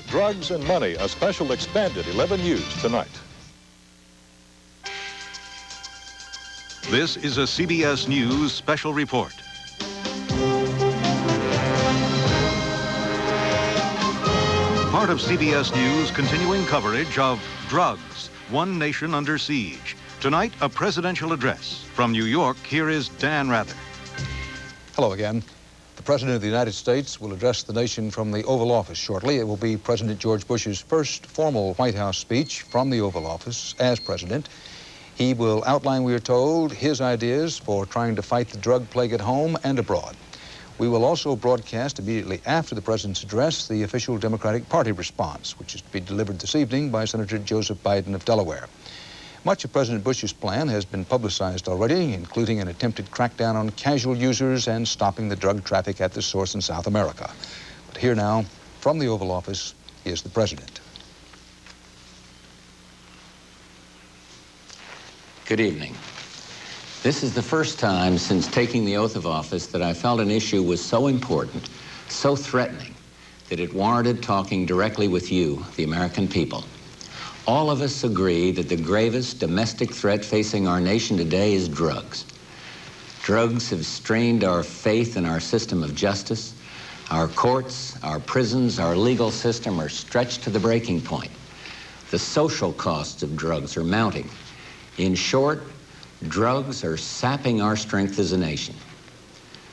Drugs and Money, a special expanded 11 News tonight. This is a CBS News special report. Part of CBS News' continuing coverage of drugs, one nation under siege. Tonight, a presidential address. From New York, here is Dan Rather. Hello again. The President of the United States will address the nation from the Oval Office shortly. It will be President George Bush's first formal White House speech from the Oval Office as president. He will outline, we are told, his ideas for trying to fight the drug plague at home and abroad. We will also broadcast immediately after the President's address the official Democratic Party response, which is to be delivered this evening by Senator Joseph Biden of Delaware. Much of President Bush's plan has been publicized already, including an attempted crackdown on casual users and stopping the drug traffic at the source in South America. But here now, from the Oval Office, is the President. Good evening. This is the first time since taking the oath of office that I felt an issue was so important, so threatening, that it warranted talking directly with you, the American people. All of us agree that the gravest domestic threat facing our nation today is drugs. Drugs have strained our faith in our system of justice. Our courts, our prisons, our legal system are stretched to the breaking point. The social costs of drugs are mounting. In short, drugs are sapping our strength as a nation.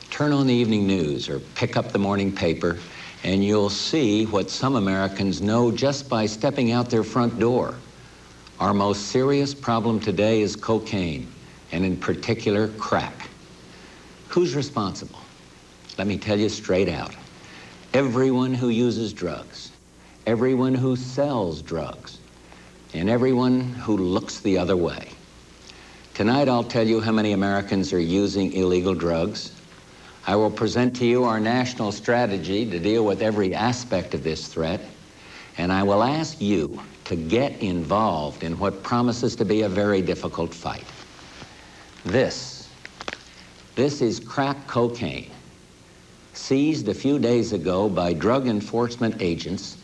Turn on the evening news or pick up the morning paper, and you'll see what some Americans know just by stepping out their front door. Our most serious problem today is cocaine, and in particular, crack. Who's responsible? Let me tell you straight out. Everyone who uses drugs, everyone who sells drugs, and everyone who looks the other way. Tonight, I'll tell you how many Americans are using illegal drugs. I will present to you our national strategy to deal with every aspect of this threat, and I will ask you to get involved in what promises to be a very difficult fight. This is crack cocaine, seized a few days ago by drug enforcement agents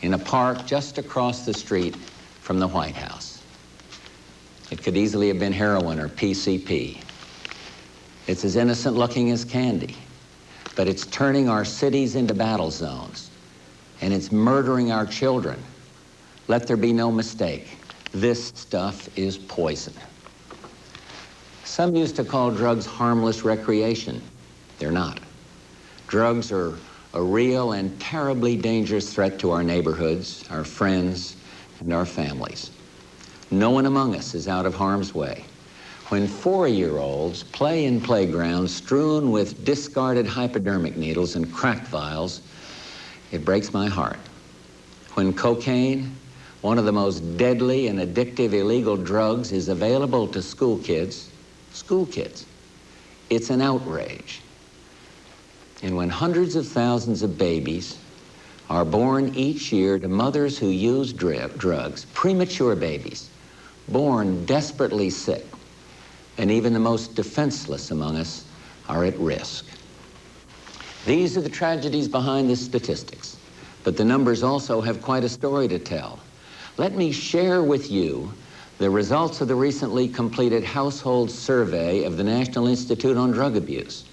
in a park just across the street from the White House. It could easily have been heroin or PCP. It's as innocent looking as candy, but it's turning our cities into battle zones, and it's murdering our children. Let there be no mistake. This stuff is poison. Some used to call drugs harmless recreation. They're not. Drugs are a real and terribly dangerous threat to our neighborhoods, our friends, and our families. No one among us is out of harm's way. When 4-year-olds play in playgrounds strewn with discarded hypodermic needles and crack vials, it breaks my heart. When cocaine, one of the most deadly and addictive illegal drugs, is available to school kids, it's an outrage. And when hundreds of thousands of babies are born each year to mothers who use drugs, premature babies, born desperately sick, and even the most defenseless among us are at risk. These are the tragedies behind the statistics, but the numbers also have quite a story to tell. Let me share with you the results of the recently completed household survey of the National Institute on Drug Abuse.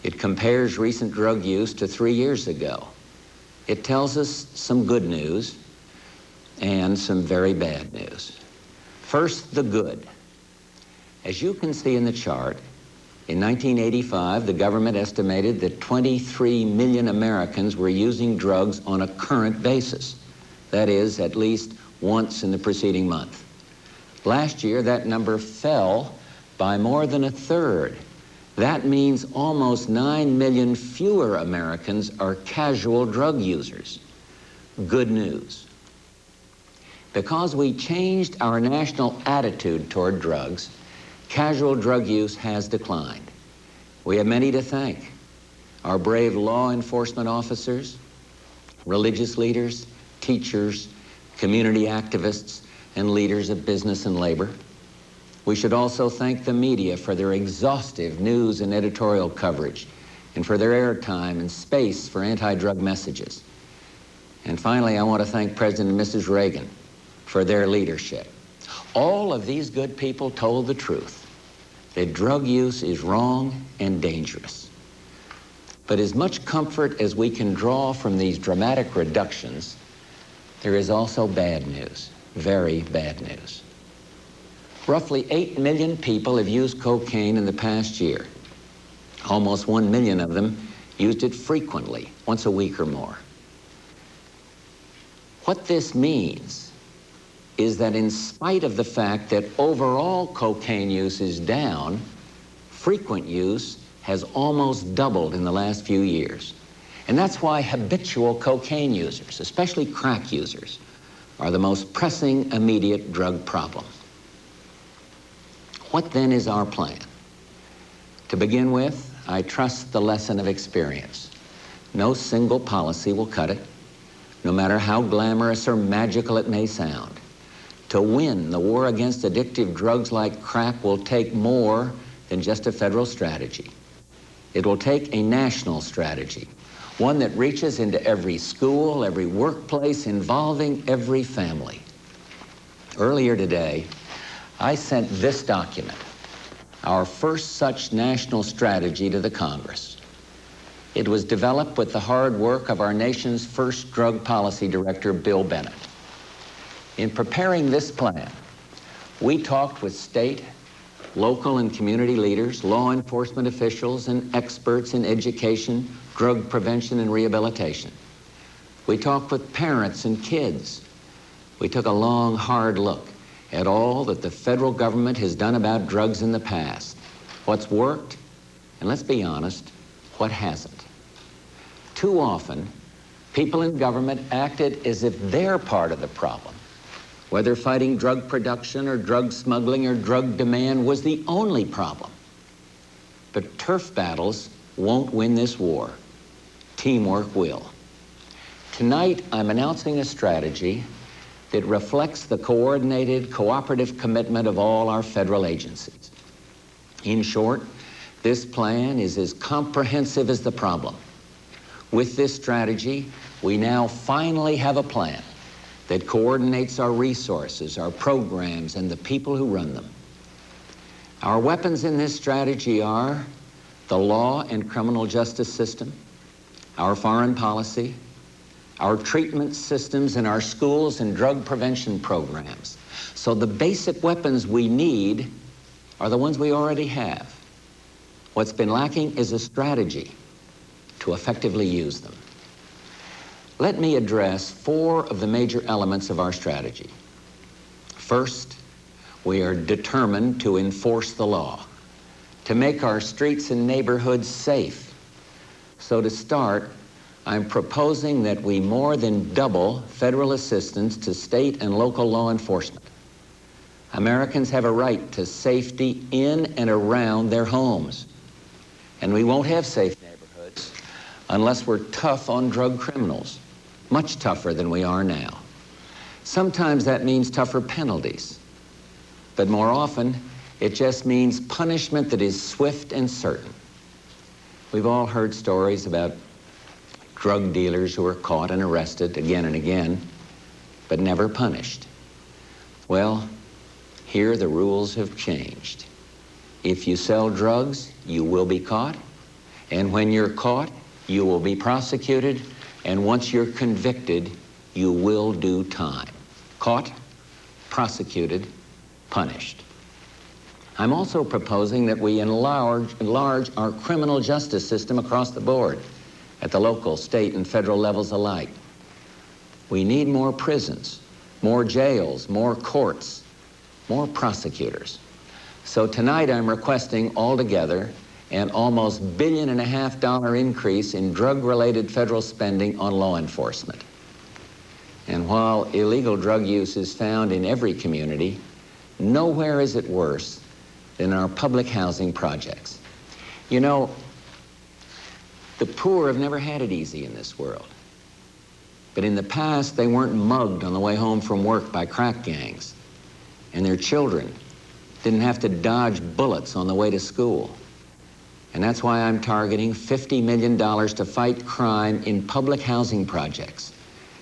It compares recent drug use to 3 years ago. It tells us some good news and some very bad news. First, the good. As you can see in the chart, in 1985, the government estimated that 23 million Americans were using drugs on a current basis. That is, at least once in the preceding month. Last year, that number fell by more than a third. That means almost 9 million fewer Americans are casual drug users. Good news. Because we changed our national attitude toward drugs, casual drug use has declined. We have many to thank. Our brave law enforcement officers, religious leaders, teachers, community activists, and leaders of business and labor. We should also thank the media for their exhaustive news and editorial coverage, and for their airtime and space for anti-drug messages. And finally, I want to thank President and Mrs. Reagan for their leadership. All of these good people told the truth, that drug use is wrong and dangerous. But as much comfort as we can draw from these dramatic reductions, there is also bad news, very bad news. Roughly 8 million people have used cocaine in the past year. Almost 1 million of them used it frequently, once a week or more. What this means is that in spite of the fact that overall cocaine use is down, frequent use has almost doubled in the last few years. And that's why habitual cocaine users, especially crack users, are the most pressing immediate drug problem. What then is our plan? To begin with, I trust the lesson of experience. No single policy will cut it, no matter how glamorous or magical it may sound. To win the war against addictive drugs like crack will take more than just a federal strategy. It will take a national strategy, one that reaches into every school, every workplace, involving every family. Earlier today, I sent this document, our first such national strategy, to the Congress. It was developed with the hard work of our nation's first drug policy director, Bill Bennett. In preparing this plan, we talked with state, local and community leaders, law enforcement officials, and experts in education, drug prevention, and rehabilitation. We talked with parents and kids. We took a long, hard look at all that the federal government has done about drugs in the past, what's worked, and let's be honest, what hasn't. Too often, people in government acted as if they're part of the problem, whether fighting drug production or drug smuggling or drug demand was the only problem. But turf battles won't win this war. Teamwork will. Tonight, I'm announcing a strategy that reflects the coordinated, cooperative commitment of all our federal agencies. In short, this plan is as comprehensive as the problem. With this strategy, we now finally have a plan that coordinates our resources, our programs, and the people who run them. Our weapons in this strategy are the law and criminal justice system, our foreign policy, our treatment systems in our schools and drug prevention programs. So the basic weapons we need are the ones we already have. What's been lacking is a strategy to effectively use them. Let me address 4 of the major elements of our strategy. First, we are determined to enforce the law, to make our streets and neighborhoods safe. So to start, I'm proposing that we more than double federal assistance to state and local law enforcement. Americans have a right to safety in and around their homes. And we won't have safe neighborhoods unless we're tough on drug criminals, much tougher than we are now. Sometimes that means tougher penalties, but more often it just means punishment that is swift and certain. We've all heard stories about drug dealers who are caught and arrested again and again, but never punished. Well, here the rules have changed. If you sell drugs, you will be caught, and when you're caught, you will be prosecuted, and once you're convicted, you will do time. Caught, prosecuted, punished. I'm also proposing that we enlarge our criminal justice system across the board, at the local, state, and federal levels alike. We need more prisons, more jails, more courts, more prosecutors. So tonight I'm requesting altogether an almost $1.5 billion increase in drug-related federal spending on law enforcement. And while illegal drug use is found in every community, nowhere is it worse than our public housing projects. You know, the poor have never had it easy in this world. But in the past, they weren't mugged on the way home from work by crack gangs. And their children didn't have to dodge bullets on the way to school. And that's why I'm targeting $50 million to fight crime in public housing projects,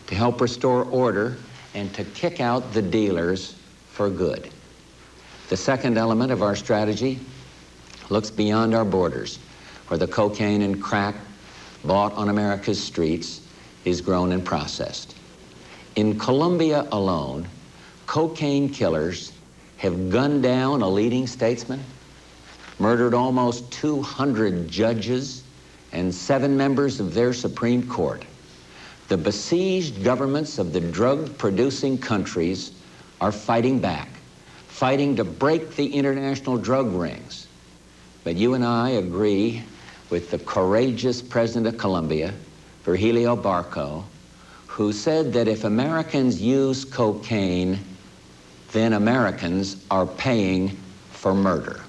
to to help restore order and to kick out the dealers for good. The second element of our strategy looks beyond our borders, where the cocaine and crack bought on America's streets is grown and processed. In Colombia alone, cocaine killers have gunned down a leading statesman, murdered almost 200 judges and 7 members of their Supreme Court. The besieged governments of the drug-producing countries are fighting back, fighting to break the international drug rings. But you and I agree with the courageous president of Colombia, Virgilio Barco, who said that if Americans use cocaine, then Americans are paying for murder.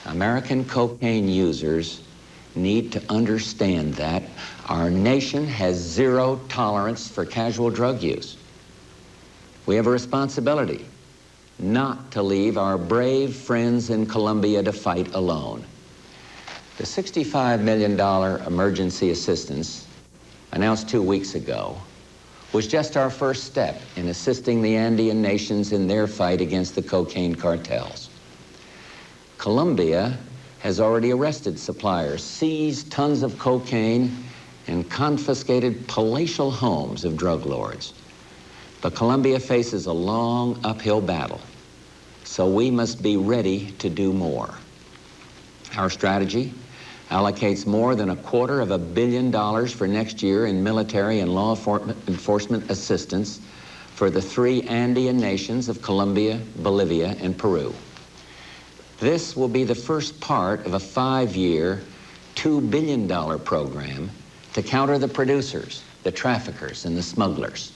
American cocaine users need to understand that our nation has zero tolerance for casual drug use. We have a responsibility not to leave our brave friends in Colombia to fight alone. The $65 million emergency assistance announced 2 weeks ago was just our first step in assisting the Andean nations in their fight against the cocaine cartels. Colombia has already arrested suppliers, seized tons of cocaine, and confiscated palatial homes of drug lords. But Colombia faces a long uphill battle, so we must be ready to do more. Our strategy allocates more than $250 million for next year in military and law enforcement assistance for the 3 Andean nations of Colombia, Bolivia, and Peru. This will be the first part of a 5-year, $2 billion program to counter the producers, the traffickers, and the smugglers.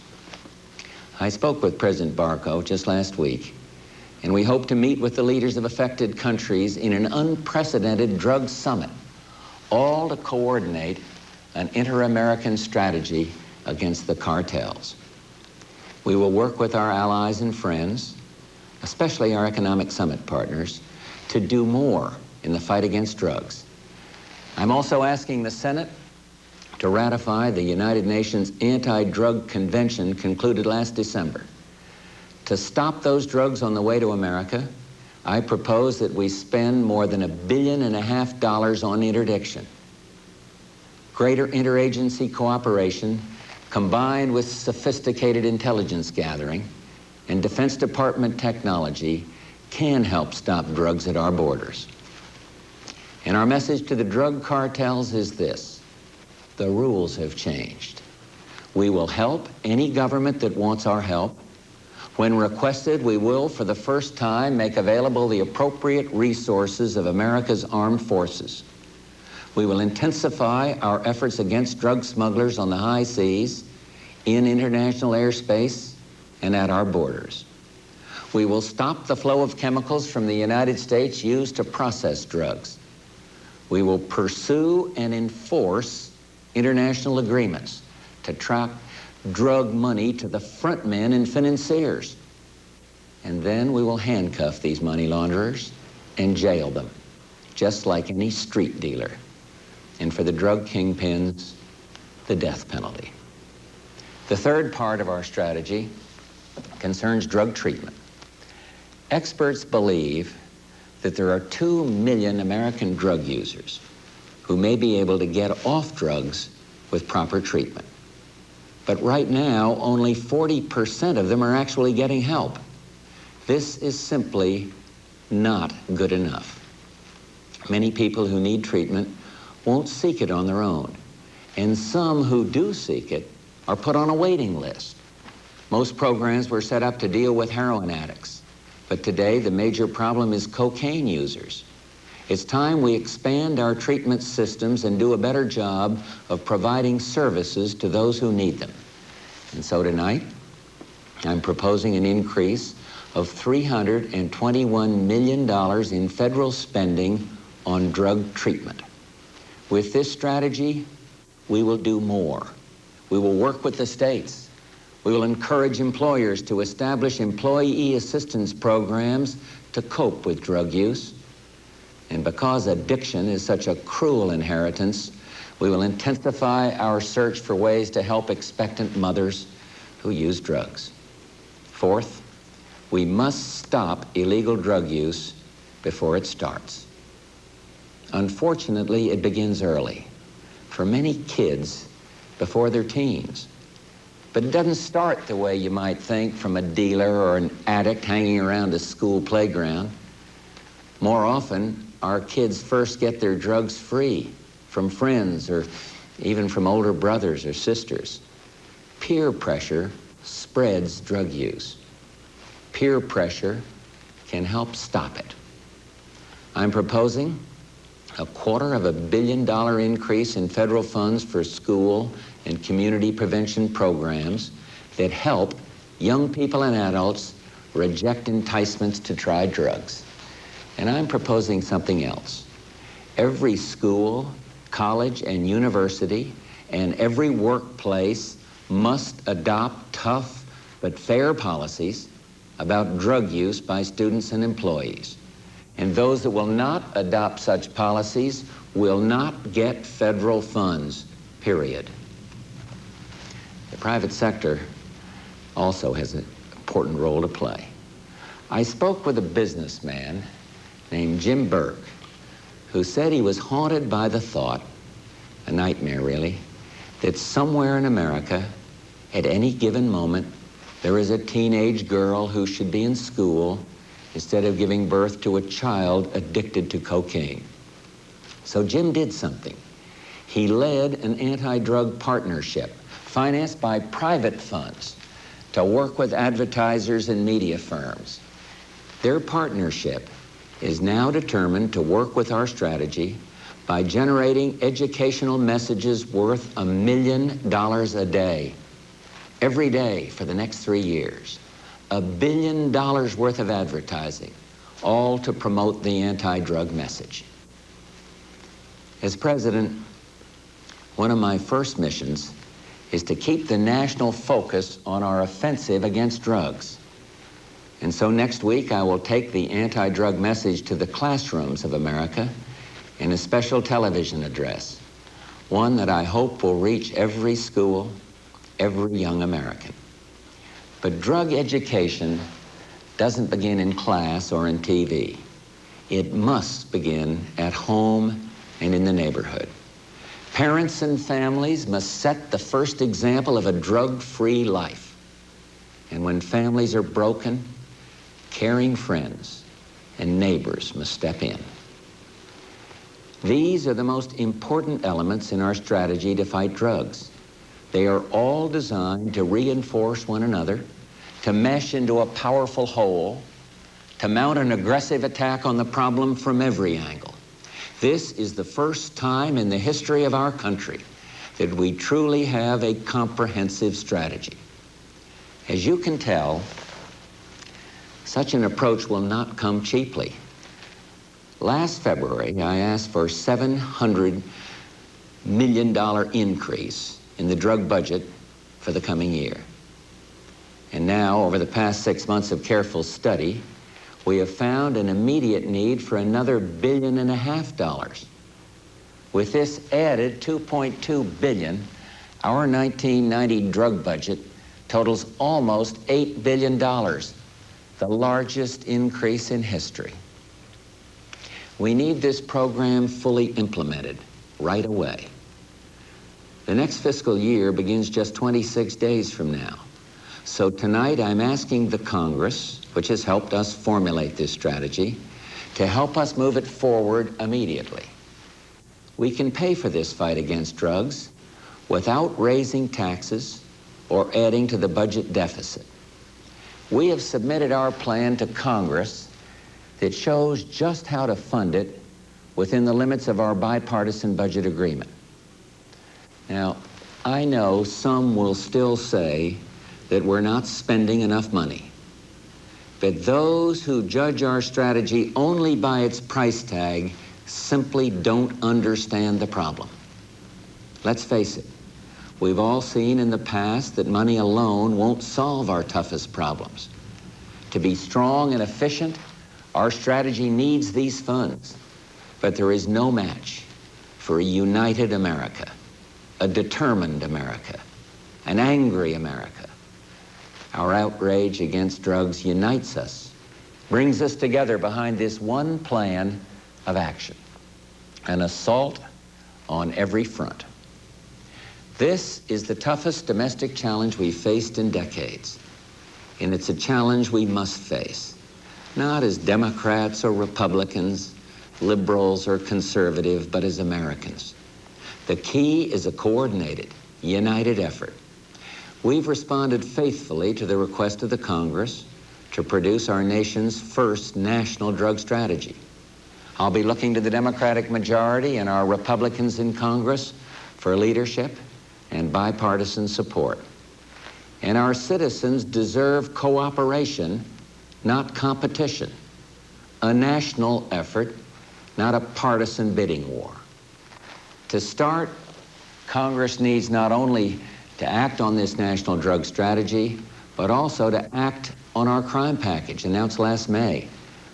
I spoke with President Barco just last week, and we hope to meet with the leaders of affected countries in an unprecedented drug summit, all to coordinate an inter-American strategy against the cartels. We will work with our allies and friends, especially our economic summit partners, to do more in the fight against drugs. I'm also asking the Senate to ratify the United Nations Anti-Drug Convention concluded last December. To stop those drugs on the way to America, I propose that we spend more than $1.5 billion on interdiction. Greater interagency cooperation, combined with sophisticated intelligence gathering and Defense Department technology, can help stop drugs at our borders. And our message to the drug cartels is this: the rules have changed. We will help any government that wants our help. When requested, we will, for the first time, make available the appropriate resources of America's armed forces. We will intensify our efforts against drug smugglers on the high seas, in international airspace, and at our borders. We will stop the flow of chemicals from the United States used to process drugs. We will pursue and enforce international agreements to track drug money to the front men and financiers. And then we will handcuff these money launderers and jail them, just like any street dealer. And for the drug kingpins, the death penalty. The third part of our strategy concerns drug treatment. Experts believe that there are 2 million American drug users who may be able to get off drugs with proper treatment. But right now, only 40% of them are actually getting help. This is simply not good enough. Many people who need treatment won't seek it on their own, and some who do seek it are put on a waiting list. Most programs were set up to deal with heroin addicts, but today the major problem is cocaine users. It's time we expand our treatment systems and do a better job of providing services to those who need them. And so tonight, I'm proposing an increase of $321 million in federal spending on drug treatment. With this strategy, we will do more. We will work with the states. We will encourage employers to establish employee assistance programs to cope with drug use. And because addiction is such a cruel inheritance, We will intensify our search for ways to help expectant mothers who use drugs. Fourth, we must stop illegal drug use before it starts. Unfortunately, it begins early, for many kids before their teens. But it doesn't start the way you might think, from a dealer or an addict hanging around a school playground. More often, our kids first get their drugs free from friends or even from older brothers or sisters. Peer pressure spreads drug use. Peer pressure can help stop it. I'm proposing a $250 million increase in federal funds for school and community prevention programs that help young people and adults reject enticements to try drugs. And I'm proposing something else. Every school, college, and university, and every workplace must adopt tough but fair policies about drug use by students and employees. And those that will not adopt such policies will not get federal funds, period. The private sector also has an important role to play. I spoke with a businessman named Jim Burke, who said he was haunted by the thought, a nightmare really, that somewhere in America, at any given moment, there is a teenage girl who should be in school instead of giving birth to a child addicted to cocaine. So Jim did something. He led an anti-drug partnership financed by private funds to work with advertisers and media firms. Their partnership is now determined to work with our strategy by generating educational messages worth $1 million a day, every day for the next 3 years. $1 billion worth of advertising, all to promote the anti-drug message. As president, one of my first missions is to keep the national focus on our offensive against drugs. And so next week, I will take the anti-drug message to the classrooms of America in a special television address, one that I hope will reach every school, every young American. But drug education doesn't begin in class or in TV. It must begin at home and in the neighborhood. Parents and families must set the first example of a drug-free life. And when families are broken, caring friends and neighbors must step in. These are the most important elements in our strategy to fight drugs. They are all designed to reinforce one another, to mesh into a powerful whole, to mount an aggressive attack on the problem from every angle. This is the first time in the history of our country that we truly have a comprehensive strategy. As you can tell, such an approach will not come cheaply. Last February, I asked for a $700 million increase in the drug budget for the coming year. And now, over the past 6 months of careful study, we have found an immediate need for another $1.5 billion. With this added $2.2 billion, our 1990 drug budget totals almost $8 billion, the largest increase in history. We need this program fully implemented right away. The next fiscal year begins just 26 days from now. So tonight I'm asking the Congress, which has helped us formulate this strategy, to help us move it forward immediately. We can pay for this fight against drugs without raising taxes or adding to the budget deficit. We have submitted our plan to Congress that shows just how to fund it within the limits of our bipartisan budget agreement. Now, I know some will still say that we're not spending enough money, but those who judge our strategy only by its price tag simply don't understand the problem. Let's face it, we've all seen in the past that money alone won't solve our toughest problems. To be strong and efficient, our strategy needs these funds, but there is no match for a united America, a determined America, an angry America. Our outrage against drugs unites us, brings us together behind this one plan of action, an assault on every front. This is the toughest domestic challenge we've faced in decades, and it's a challenge we must face, not as Democrats or Republicans, liberals or conservative, but as Americans. The key is a coordinated, united effort. We've responded faithfully to the request of the Congress to produce our nation's first national drug strategy. I'll be looking to the Democratic majority and our Republicans in Congress for leadership and bipartisan support. And our citizens deserve cooperation, not competition. A national effort, not a partisan bidding war. To start, Congress needs not only to act on this national drug strategy, but also to act on our crime package announced last May,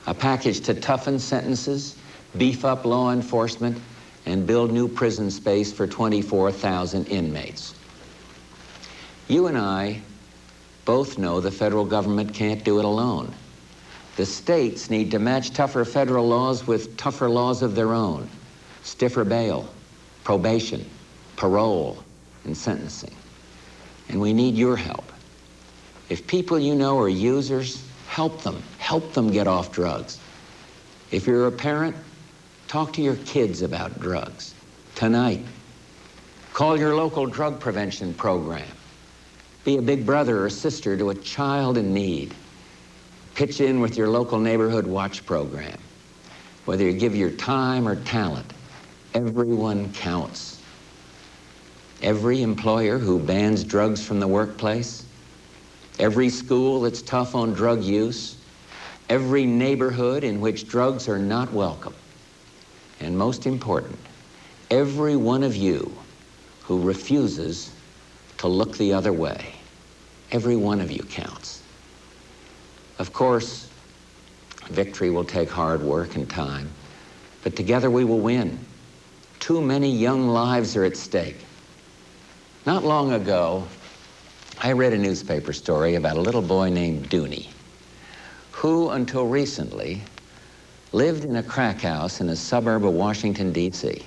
a package to toughen sentences, beef up law enforcement, and build new prison space for 24,000 inmates. You and I both know the federal government can't do it alone. The states need to match tougher federal laws with tougher laws of their own, stiffer bail, probation, parole, and sentencing. And we need your help. If people you know are users, help them get off drugs. If you're a parent, talk to your kids about drugs tonight. Call your local drug prevention program. Be a big brother or sister to a child in need. Pitch in with your local neighborhood watch program. Whether you give your time or talent, everyone counts. Every employer who bans drugs from the workplace, every school that's tough on drug use, every neighborhood in which drugs are not welcome, and most important, every one of you who refuses to look the other way. Every one of you counts. Of course, victory will take hard work and time, but together we will win. Too many young lives are at stake. Not long ago, I read a newspaper story about a little boy named Dooney, who until recently lived in a crack house in a suburb of Washington, D.C.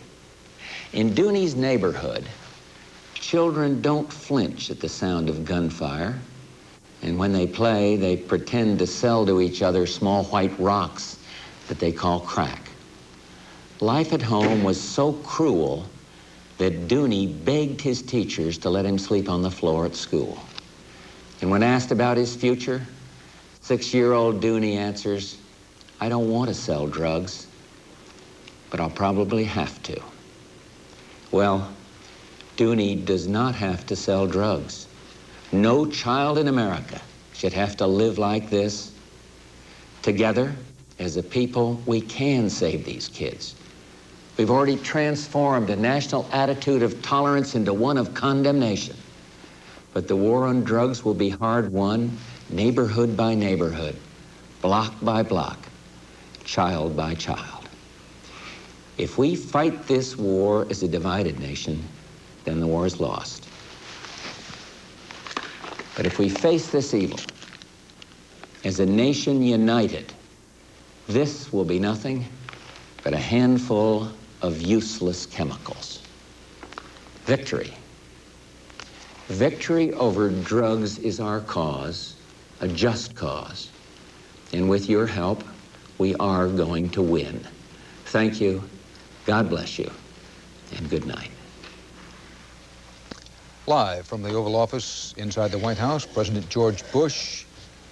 In Dooney's neighborhood, children don't flinch at the sound of gunfire, and when they play, they pretend to sell to each other small white rocks that they call crack. Life at home was so cruel that Dooney begged his teachers to let him sleep on the floor at school. And when asked about his future, 6-year-old Dooney answers, "I don't want to sell drugs, but I'll probably have to." Well, Dooney does not have to sell drugs. No child in America should have to live like this. Together, as a people, we can save these kids. We've already transformed a national attitude of tolerance into one of condemnation. But the war on drugs will be hard won, neighborhood by neighborhood, block by block, child by child. If we fight this war as a divided nation, then the war is lost. But if we face this evil as a nation united, this will be nothing but a handful of useless chemicals. Victory. Victory over drugs is our cause, a just cause. And with your help, we are going to win. Thank you, God bless you, and good night. Live from the Oval Office inside the White House, President George Bush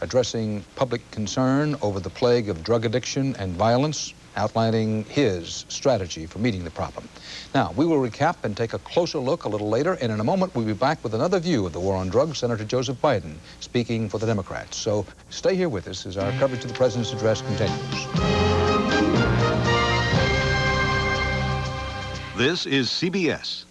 addressing public concern over the plague of drug addiction and violence, outlining his strategy for meeting the problem. Now, we will recap and take a closer look a little later, and in a moment we'll be back with another view of the war on drugs, Senator Joseph Biden speaking for the Democrats. So stay here with us as our coverage of the President's address continues. This is CBS.